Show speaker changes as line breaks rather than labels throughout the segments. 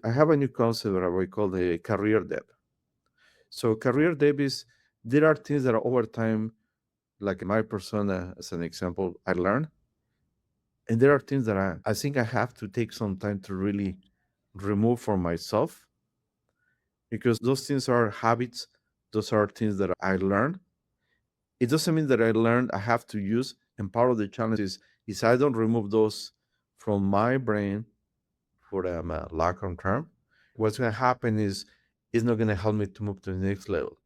I have a new concept that we call the career dev. So career dev is there are things that are over time, like my persona as an example, I learn, and there are things that I think I have to take some time to really remove for myself because those things are habits. Those are things that I learned. It doesn't mean that I learned I have to use. And part of the challenge is I don't remove those from my brain for a long term. What's going to happen is it's not going to help me to move to the next level.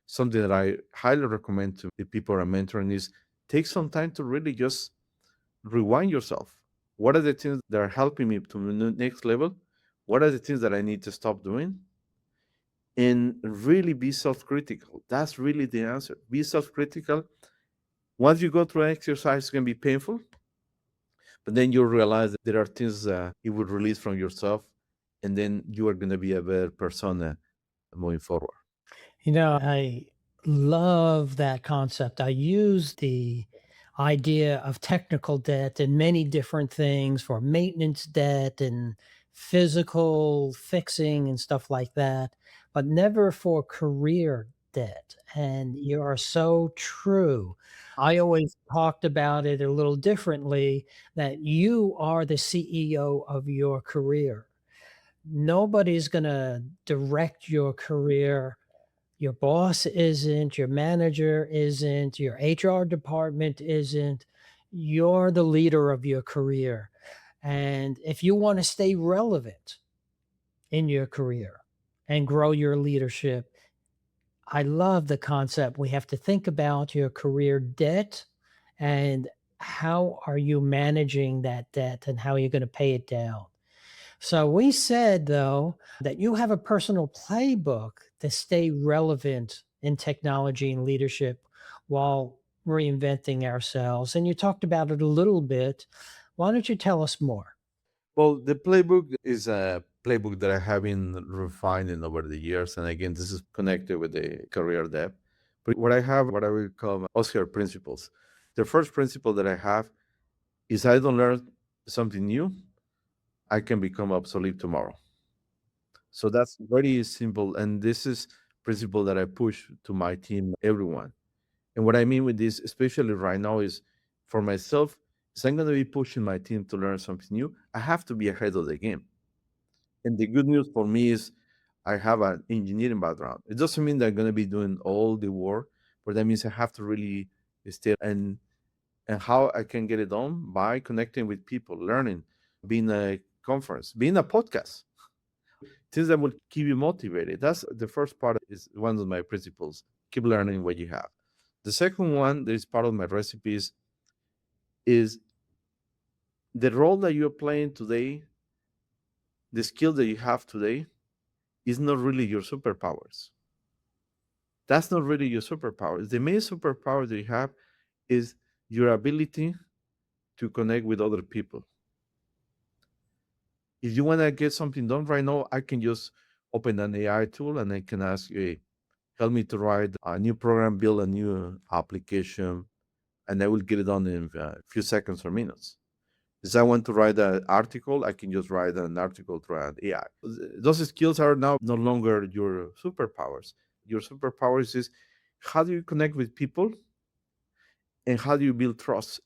Something that I highly recommend to the people I'm mentoring is take some time to really just rewind yourself. What are the things that are helping me to the next level? What are the things that I need to stop doing? And really be self-critical. That's really the answer. Be self-critical. Once you go through an exercise, it's going to be painful, but then you'll realize that there are things you would release from yourself, and then you are going to be a better persona moving forward.
I love that concept. I use the idea of technical debt and many different things for maintenance debt and physical fixing and stuff like that, but never for career debt. And you are so true. I always talked about it a little differently, that you are the CEO of your career. Nobody's going to direct your career. Your boss isn't, your manager isn't, your HR department isn't. You're the leader of your career. And if you want to stay relevant in your career and grow your leadership, I love the concept. We have to think about your career debt and how are you managing that debt and how are you going to pay it down. So we said, though, that you have a personal playbook to stay relevant in technology and leadership while reinventing ourselves. And you talked about it a little bit. Why don't you tell us more?
Well, the playbook is a playbook that I have been refining over the years. And again, this is connected with the career depth. But what I have, what I will call Oscar principles. The first principle that I have is I don't learn something new, I can become obsolete tomorrow. So that's very simple. And this is principle that I push to my team, everyone. And what I mean with this, especially right now, is for myself, is I'm going to be pushing my team to learn something new. I have to be ahead of the game. And the good news for me is I have an engineering background. It doesn't mean that I'm going to be doing all the work, but that means I have to really stay. And how I can get it done by connecting with people, learning, being a conference, being a podcast, things that will keep you motivated. That's the first part is one of my principles. Keep learning what you have. The second one that is part of my recipes is the role that you're playing today, the skill that you have today is not really your superpowers. That's not really your superpowers. The main superpower that you have is your ability to connect with other people. If you want to get something done right now, I can just open an AI tool and I can ask you, hey, help me to write a new program, build a new application, and I will get it done in a few seconds or minutes. If I want to write an article, I can just write an article through an AI. Those skills are now no longer your superpowers. Your superpowers is how do you connect with people and how do you build trust